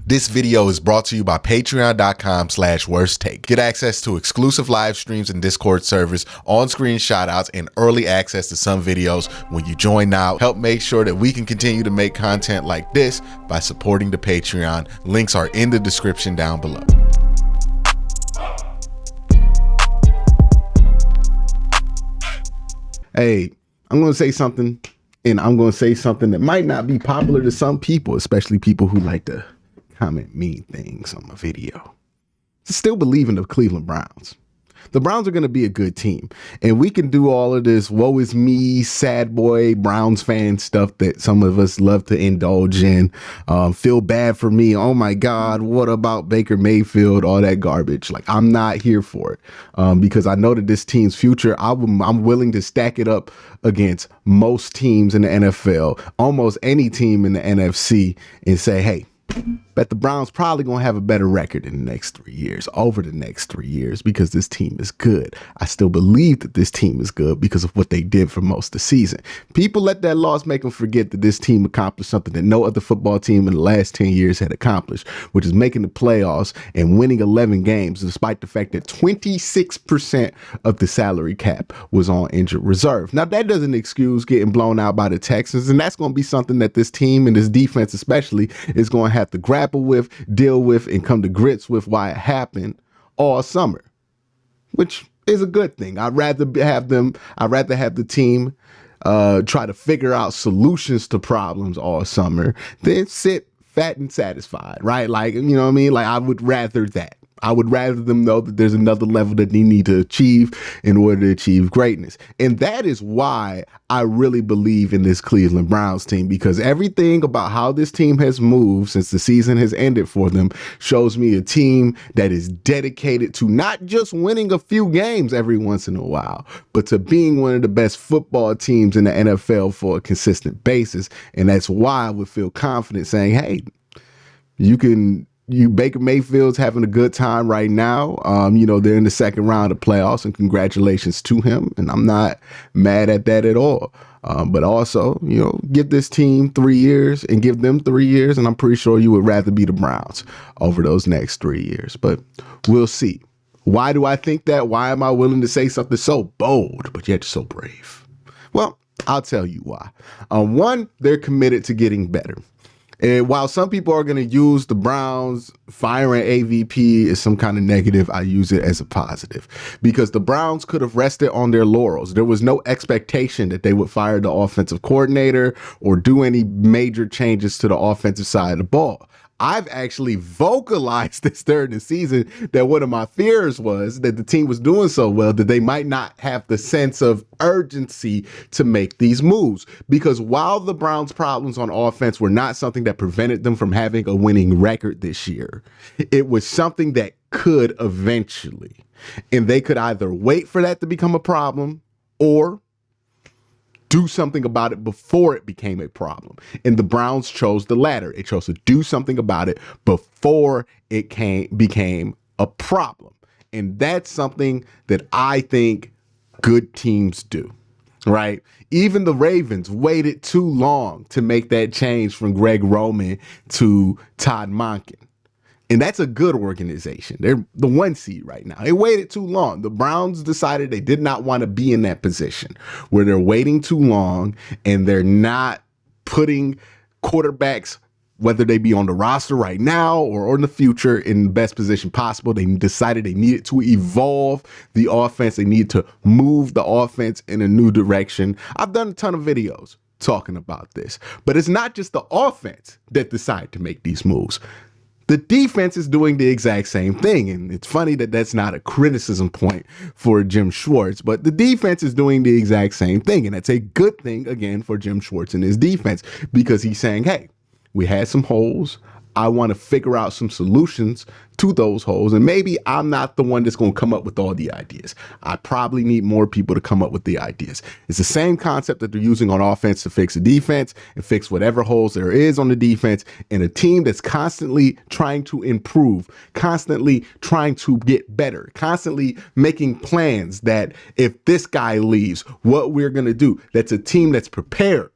This video is brought to you by patreon.com/worsttake. Get access to exclusive live streams and Discord servers, on-screen shoutouts, and early access to some videos when you join now. Help make sure that we can continue to make content like this by supporting the Patreon. Links are in the description down below. Hey, I'm going to say something, and I'm going to say something that might not be popular to some people, especially people who like to comment mean things on my video. I still believe in the Cleveland Browns. The Browns are going to be a good team, and we can do all of this woe is me, sad boy, Browns fan stuff that some of us love to indulge in. Feel bad for me. Oh my God, what about Baker Mayfield? All that garbage. Like, I'm not here for it because I know that this team's future, I'm willing to stack it up against most teams in the NFL, almost any team in the NFC, and say, hey, bet the Browns probably going to have a better record in the next 3 years, over the next 3 years, because this team is good. I still believe that this team is good because of what they did for most of the season. People let that loss make them forget that this team accomplished something that no other football team in the last 10 years had accomplished, which is making the playoffs and winning 11 games, despite the fact that 26% of the salary cap was on injured reserve. Now, that doesn't excuse getting blown out by the Texans, and that's going to be something that this team and this defense especially is going to have to grapple with, deal with, and come to grips with why it happened all summer, which is a good thing. I'd rather have the team try to figure out solutions to problems all summer than sit fat and satisfied, right? Like, you know what I mean? Like, I would rather that. I would rather them know that there's another level that they need to achieve in order to achieve greatness. And that is why I really believe in this Cleveland Browns team, because everything about how this team has moved since the season has ended for them shows me a team that is dedicated to not just winning a few games every once in a while, but to being one of the best football teams in the NFL for a consistent basis. And that's why I would feel confident saying, hey, Baker Mayfield's having a good time right now. They're in the second round of playoffs, and congratulations to him. And I'm not mad at that at all. But also, give this team 3 years and give them 3 years. And I'm pretty sure you would rather be the Browns over those next 3 years. But we'll see. Why do I think that? Why am I willing to say something so bold, but yet so brave? Well, I'll tell you why. One, they're committed to getting better. And while some people are going to use the Browns firing AVP as some kind of negative, I use it as a positive, because the Browns could have rested on their laurels. There was no expectation that they would fire the offensive coordinator or do any major changes to the offensive side of the ball. I've actually vocalized this during the season that one of my fears was that the team was doing so well that they might not have the sense of urgency to make these moves. Because while the Browns' problems on offense were not something that prevented them from having a winning record this year, it was something that could eventually. And they could either wait for that to become a problem or do something about it before it became a problem. And the Browns chose the latter. It chose to do something about it before it became a problem. And that's something that I think good teams do, right? Even the Ravens waited too long to make that change from Greg Roman to Todd Monken. And that's a good organization. They're the 1 seed right now. They waited too long. The Browns decided they did not want to be in that position where they're waiting too long and they're not putting quarterbacks, whether they be on the roster right now or in the future, in the best position possible. They decided they needed to evolve the offense. They need to move the offense in a new direction. I've done a ton of videos talking about this, but it's not just the offense that decided to make these moves. The defense is doing the exact same thing. And it's funny that that's not a criticism point for Jim Schwartz, but the defense is doing the exact same thing. And that's a good thing, again, for Jim Schwartz and his defense, because he's saying, hey, we had some holes. I want to figure out some solutions to those holes. And maybe I'm not the one that's going to come up with all the ideas. I probably need more people to come up with the ideas. It's the same concept that they're using on offense to fix the defense and fix whatever holes there is on the defense. And a team that's constantly trying to improve, constantly trying to get better, constantly making plans that if this guy leaves, what we're going to do. That's a team that's prepared.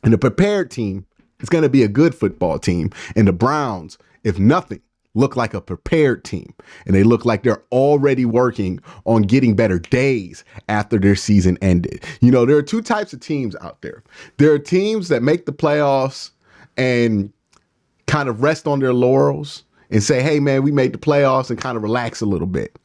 And a prepared team, it's going to be a good football team. And the Browns if nothing, look like a prepared team, and they look like they're already working on getting better days after their season ended. You know, there are two types of teams out there. There are teams that make the playoffs and kind of rest on their laurels and say, hey, man, we made the playoffs, and kind of relax a little bit.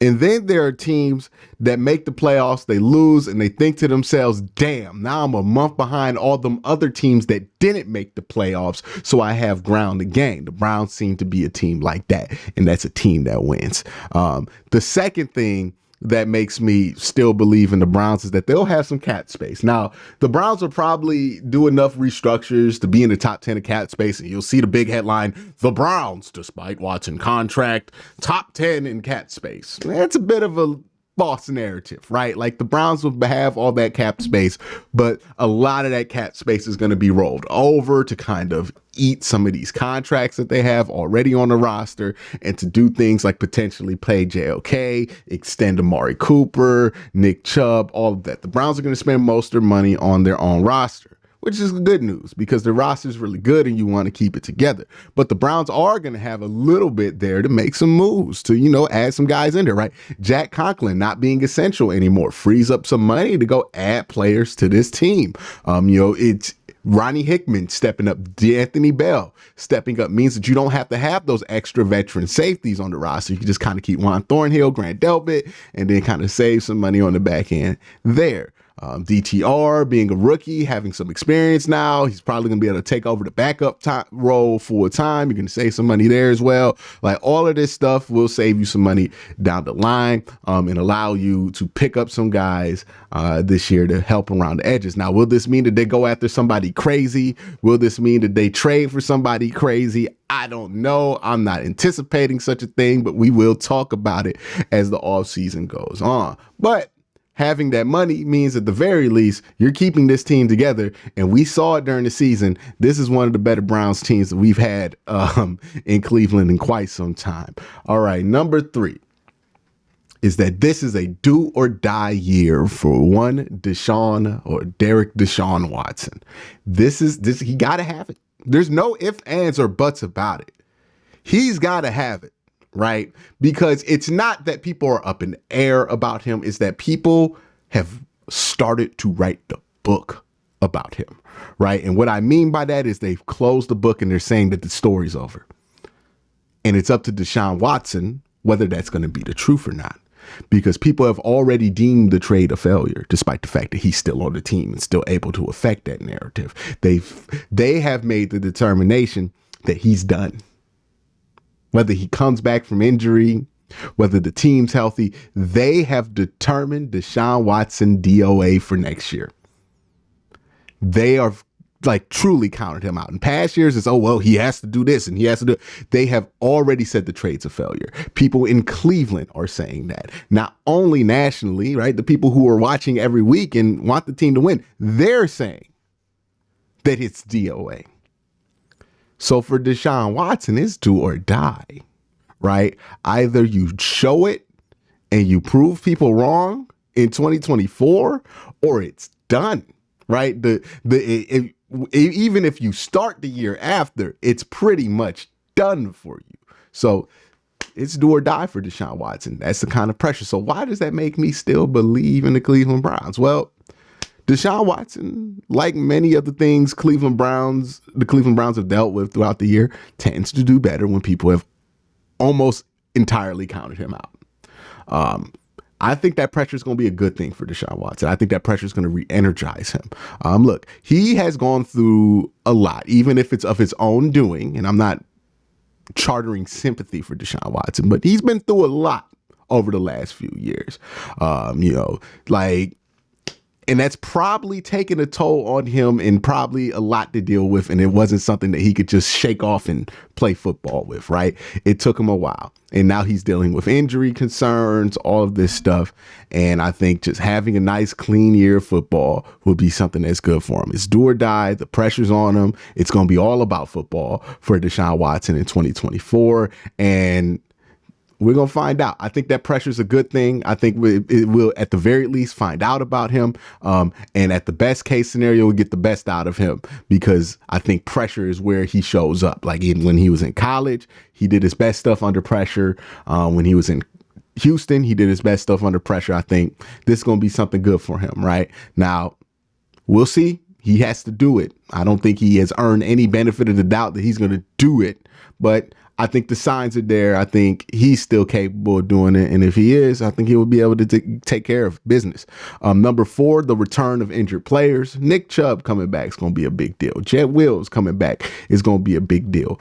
And then there are teams that make the playoffs, they lose, and they think to themselves, damn, now I'm a month behind all them other teams that didn't make the playoffs, so I have ground to gain. The Browns seem to be a team like that, and that's a team that wins. The second thing that makes me still believe in the Browns is that they'll have some cap space. Now, the Browns will probably do enough restructures to be in the top 10 of cap space, and you'll see the big headline, the Browns, despite Watson contract, top 10 in cap space. That's a bit of a false narrative, right? Like, the Browns will have all that cap space, but a lot of that cap space is going to be rolled over to kind of eat some of these contracts that they have already on the roster, and to do things like potentially play JOK, extend Amari Cooper, Nick Chubb, all of that. The Browns are going to spend most of their money on their own roster, which is good news because the roster is really good and you want to keep it together. But the Browns are going to have a little bit there to make some moves to, you know, add some guys in there, right? Jack Conklin not being essential anymore frees up some money to go add players to this team. It's Ronnie Hickman stepping up, D'Anthony Bell stepping up means that you don't have to have those extra veteran safeties on the roster. You can just kind of keep Juan Thornhill, Grant Delpit, and then kind of save some money on the back end there. DTR being a rookie, having some experience now, he's probably going to be able to take over the backup role full time. You're going to save some money there as well. Like, all of this stuff will save you some money down the line and allow you to pick up some guys this year to help around the edges. Now, will this mean that they go after somebody crazy? Will this mean that they trade for somebody crazy? I don't know. I'm not anticipating such a thing, but we will talk about it as the offseason goes on. But having that money means at the very least, you're keeping this team together. And we saw it during the season. This is one of the better Browns teams that we've had in Cleveland in quite some time. All right. Number 3 is that this is a do or die year for one Deshaun or Derek Deshaun Watson. He got to have it. There's no ifs, ands, or buts about it. He's got to have it. Right? Because it's not that people are up in the air about him. It's that people have started to write the book about him. Right? And what I mean by that is they've closed the book and they're saying that the story's over. And it's up to Deshaun Watson whether that's going to be the truth or not. Because people have already deemed the trade a failure, despite the fact that he's still on the team and still able to affect that narrative. They have made the determination that he's done. Whether he comes back from injury, whether the team's healthy, they have determined Deshaun Watson DOA for next year. They are like truly counted him out. In past years, it's, oh, well, he has to do this and he has to do. They have already said the trade's a failure. People in Cleveland are saying that. Not only nationally, right? The people who are watching every week and want the team to win, they're saying that it's DOA. So for Deshaun Watson, it's do or die, right? Either you show it and you prove people wrong in 2024, or it's done, right? Even if you start the year after, it's pretty much done for you. So it's do or die for Deshaun Watson. That's the kind of pressure. So why does that make me still believe in the Cleveland Browns? Well, Deshaun Watson, like many of the things the Cleveland Browns have dealt with throughout the year, tends to do better when people have almost entirely counted him out. I think that pressure is going to be a good thing for Deshaun Watson. I think that pressure is going to re-energize him. Look, he has gone through a lot, even if it's of his own doing, and I'm not chartering sympathy for Deshaun Watson, but he's been through a lot over the last few years. And that's probably taken a toll on him and probably a lot to deal with. And it wasn't something that he could just shake off and play football with, right? It took him a while. And now he's dealing with injury concerns, all of this stuff. And I think just having a nice, clean year of football would be something that's good for him. It's do or die. The pressure's on him. It's going to be all about football for Deshaun Watson in 2024. And We're going to find out. I think that pressure is a good thing. I think it will, at the very least, find out about him. And at the best case scenario, we'll get the best out of him, because I think pressure is where he shows up. Like when he was in college, he did his best stuff under pressure. When he was in Houston, he did his best stuff under pressure. I think this is going to be something good for him right now. We'll see. He has to do it. I don't think he has earned any benefit of the doubt that he's going to do it, but I think the signs are there. I think he's still capable of doing it. And if he is, I think he will be able to take care of business. Number 4, the return of injured players. Nick Chubb coming back is going to be a big deal. Jet Wills coming back is going to be a big deal.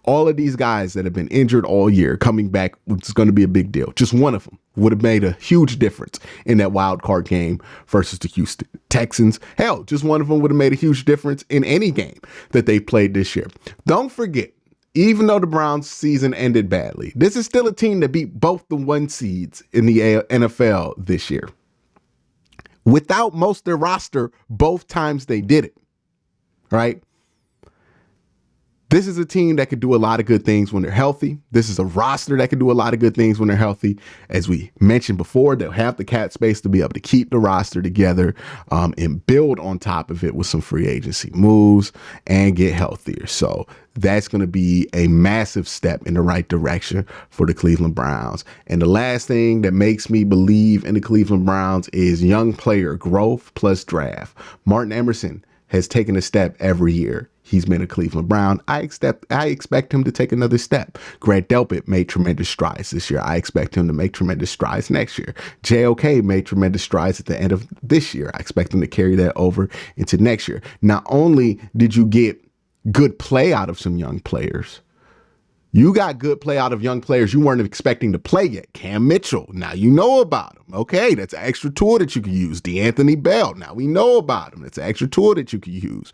All of these guys that have been injured all year coming back is going to be a big deal. Just one of them would have made a huge difference in that wild card game versus the Houston Texans. Hell, just one of them would have made a huge difference in any game that they played this year. Don't forget, even though the Browns season ended badly, this is still a team that beat both the 1 seeds in the NFL this year. Without most of their roster, both times they did it, right? This is a team that could do a lot of good things when they're healthy. This is a roster that can do a lot of good things when they're healthy. As we mentioned before, they'll have the cap space to be able to keep the roster together and build on top of it with some free agency moves and get healthier. So that's going to be a massive step in the right direction for the Cleveland Browns. And the last thing that makes me believe in the Cleveland Browns is young player growth plus draft. Martin Emerson has taken a step every year he's been a Cleveland Brown. I expect him to take another step. Grant Delpit made tremendous strides this year. I expect him to make tremendous strides next year. JOK made tremendous strides at the end of this year. I expect him to carry that over into next year. Not only did you get good play out of some young players, you got good play out of young players you weren't expecting to play yet. Cam Mitchell, now you know about him. Okay, that's an extra tool that you can use. DeAnthony Bell, now we know about him. That's an extra tool that you can use.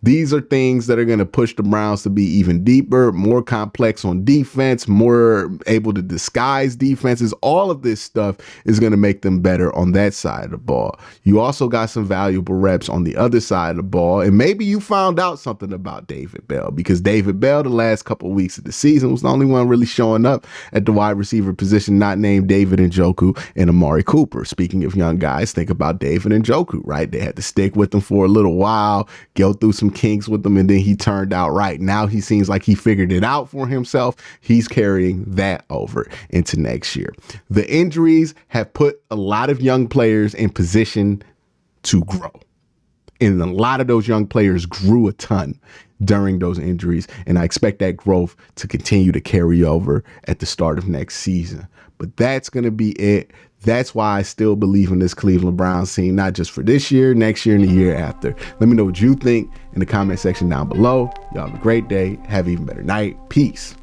These are things that are going to push the Browns to be even deeper, more complex on defense, more able to disguise defenses. All of this stuff is going to make them better on that side of the ball. You also got some valuable reps on the other side of the ball, and maybe you found out something about David Bell, because David Bell, the last couple of weeks of the season, was the only one really showing up at the wide receiver position, not named David Njoku and Amari Cooper. Speaking of young guys, think about David Njoku, right? They had to stick with him for a little while, go through some kinks with him, and then he turned out right. Now he seems like he figured it out for himself. He's carrying that over into next year. The injuries have put a lot of young players in position to grow. And a lot of those young players grew a ton during those injuries, and I expect that growth to continue to carry over at the start of next season. But that's going to be it. That's why I still believe in this Cleveland Browns team, not just for this year, next year, and the year after. Let me know what you think in the comment section down below. Y'all have a great day. Have an even better night. Peace.